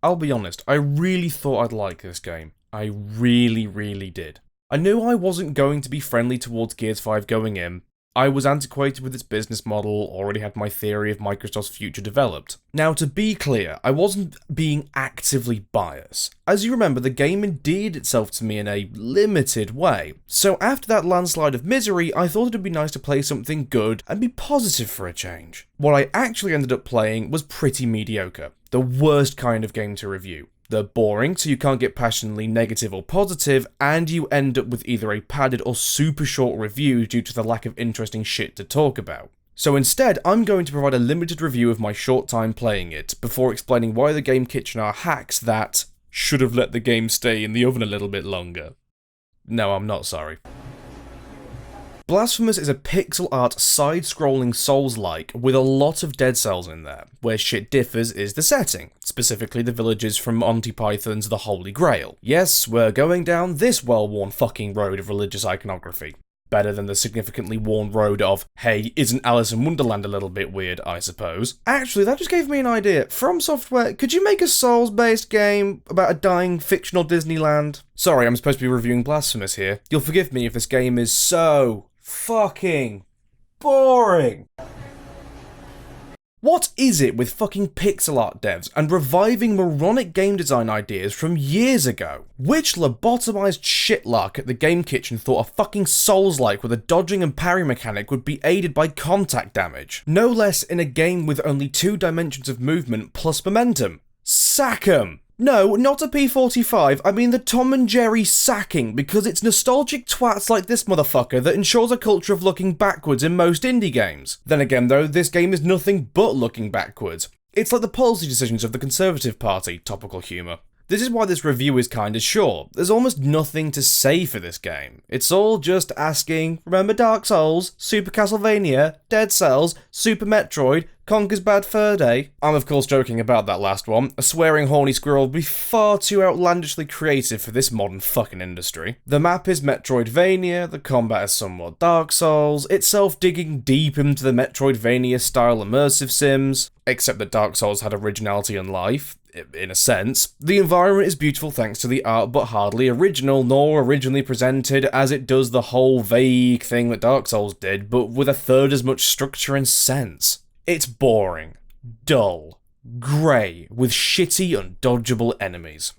I'll be honest, I really thought I'd like this game. I really did. I knew I wasn't going to be friendly towards Gears 5 going in. I was antiquated with its business model, already had my theory of Microsoft's future developed. Now, to be clear, I wasn't being actively biased. As you remember, the game endeared itself to me in a limited way. So after that landslide of misery, I thought it'd be nice to play something good and be positive for a change. What I actually ended up playing was pretty mediocre. The worst kind of game to review. They're boring, so you can't get passionately negative or positive, and you end up with either a padded or super short review due to the lack of interesting shit to talk about. So instead, I'm going to provide a limited review of my short time playing it, before explaining why the Game Kitchen are hacks that should have let the game stay in the oven a little bit longer. No, I'm not sorry. Blashphemous is a pixel art side-scrolling Souls-like with a lot of Dead Cells in there. Where shit differs is the setting, specifically the villages from Monty Python's The Holy Grail. Yes, we're going down this well-worn fucking road of religious iconography. Better than the significantly worn road of, hey, isn't Alice in Wonderland a little bit weird, I suppose? Actually, that just gave me an idea. From Software, could you make a Souls-based game about a dying fictional Disneyland? Sorry, I'm supposed to be reviewing Blashphemous here. You'll forgive me if this game is so fucking boring. What is it with fucking pixel art devs and reviving moronic game design ideas from years ago? Which lobotomized shitlark at the Game Kitchen thought a fucking Souls-like with a dodging and parry mechanic would be aided by contact damage? No less in a game with only 2 dimensions of movement plus momentum. Sack 'em! No, not a P45, I mean the Tom and Jerry sacking, because it's nostalgic twats like this motherfucker that ensures a culture of looking backwards in most indie games. Then again though, this game is nothing but looking backwards. It's like the policy decisions of the Conservative Party, topical humour. This is why this review is kinda short. There's almost nothing to say for this game. It's all just asking, remember Dark Souls, Super Castlevania, Dead Cells, Super Metroid, Conker's Bad Fur Day? I'm of course joking about that last one. A swearing horny squirrel would be far too outlandishly creative for this modern fucking industry. The map is Metroidvania, the combat is somewhat Dark Souls, itself digging deep into the Metroidvania style immersive sims, except that Dark Souls had originality and life. In a sense. The environment is beautiful thanks to the art, but hardly original, nor originally presented, as it does the whole vague thing that Dark Souls did, but with a third as much structure and sense. It's boring, dull, grey, with shitty, undodgeable enemies.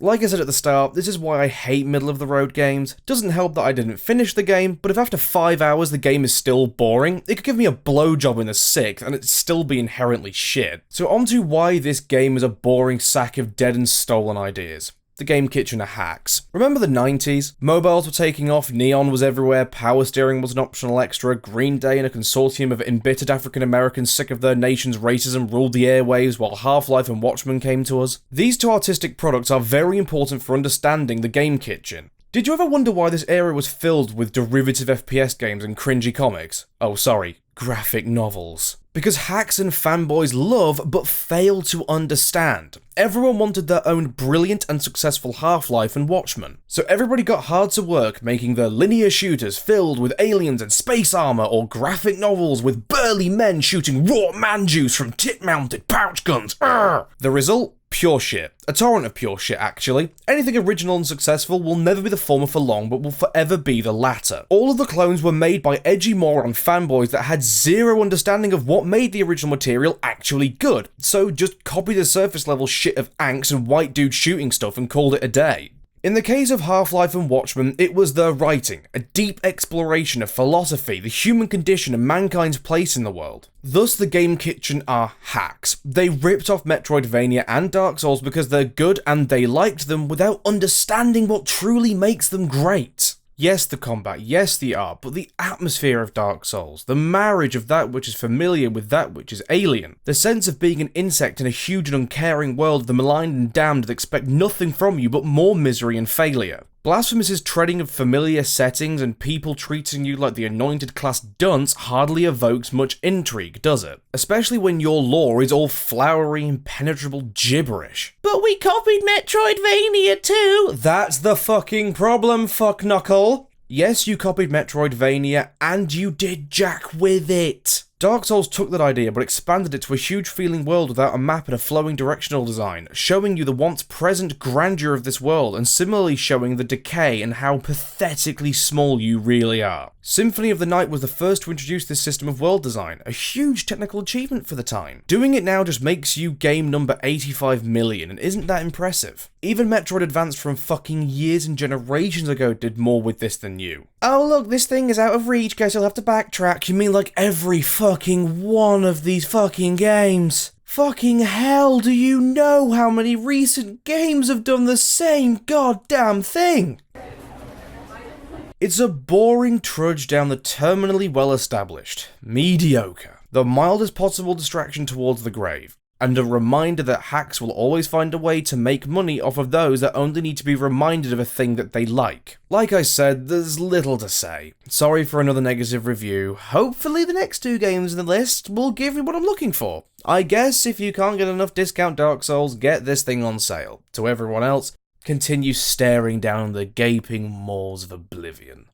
Like I said at the start, this is why I hate middle-of-the-road games. Doesn't help that I didn't finish the game, but if after 5 hours the game is still boring, it could give me a blowjob in the 6th and it'd still be inherently shit. So onto why this game is a boring sack of dead and stolen ideas. The Game Kitchen are hacks. Remember the 90s? Mobiles were taking off, neon was everywhere, power steering was an optional extra, Green Day and a consortium of embittered African Americans sick of their nation's racism ruled the airwaves while Half-Life and Watchmen came to us. These 2 artistic products are very important for understanding the Game Kitchen. Did you ever wonder why this era was filled with derivative FPS games and cringy comics? Oh sorry, graphic novels. Because hacks and fanboys love but fail to understand. Everyone wanted their own brilliant and successful Half-Life and Watchmen. So everybody got hard to work making their linear shooters filled with aliens and space armor, or graphic novels with burly men shooting raw man juice from tip-mounted pouch guns. Urgh! The result? Pure shit. A torrent of pure shit, actually. Anything original and successful will never be the former for long, but will forever be the latter. All of the clones were made by edgy moron fanboys that had zero understanding of what made the original material actually good, so just copied the surface level shit of angst and white dude shooting stuff and called it a day. In the case of Half-Life and Watchmen, it was their writing, a deep exploration of philosophy, the human condition and mankind's place in the world. Thus the Game Kitchen are hacks. They ripped off Metroidvania and Dark Souls because they're good and they liked them without understanding what truly makes them great. Yes, the combat, yes, the art, but the atmosphere of Dark Souls, the marriage of that which is familiar with that which is alien, the sense of being an insect in a huge and uncaring world of the maligned and damned that expect nothing from you but more misery and failure. Blashphemous' treading of familiar settings and people treating you like the anointed class dunce hardly evokes much intrigue, does it? Especially when your lore is all flowery, impenetrable gibberish. But we copied Metroidvania too! That's the fucking problem, fuckknuckle! Yes, you copied Metroidvania, and you did jack with it. Dark Souls took that idea but expanded it to a huge feeling world without a map and a flowing directional design, showing you the once present grandeur of this world and similarly showing the decay and how pathetically small you really are. Symphony of the Night was the first to introduce this system of world design, a huge technical achievement for the time. Doing it now just makes you game number 85 million and isn't that impressive. Even Metroid Advance from fucking years and generations ago did more with this than you. Oh look, this thing is out of reach, guess you'll have to backtrack. You mean like every fucking one of these fucking games? Fucking hell, do you know how many recent games have done the same goddamn thing? It's a boring trudge down the terminally well-established, mediocre, the mildest possible distraction towards the grave, and a reminder that hacks will always find a way to make money off of those that only need to be reminded of a thing that they like. Like I said, there's little to say. Sorry for another negative review. Hopefully the next 2 games in the list will give me what I'm looking for. I guess if you can't get enough discount Dark Souls, get this thing on sale. To everyone else, continue staring down the gaping maws of oblivion.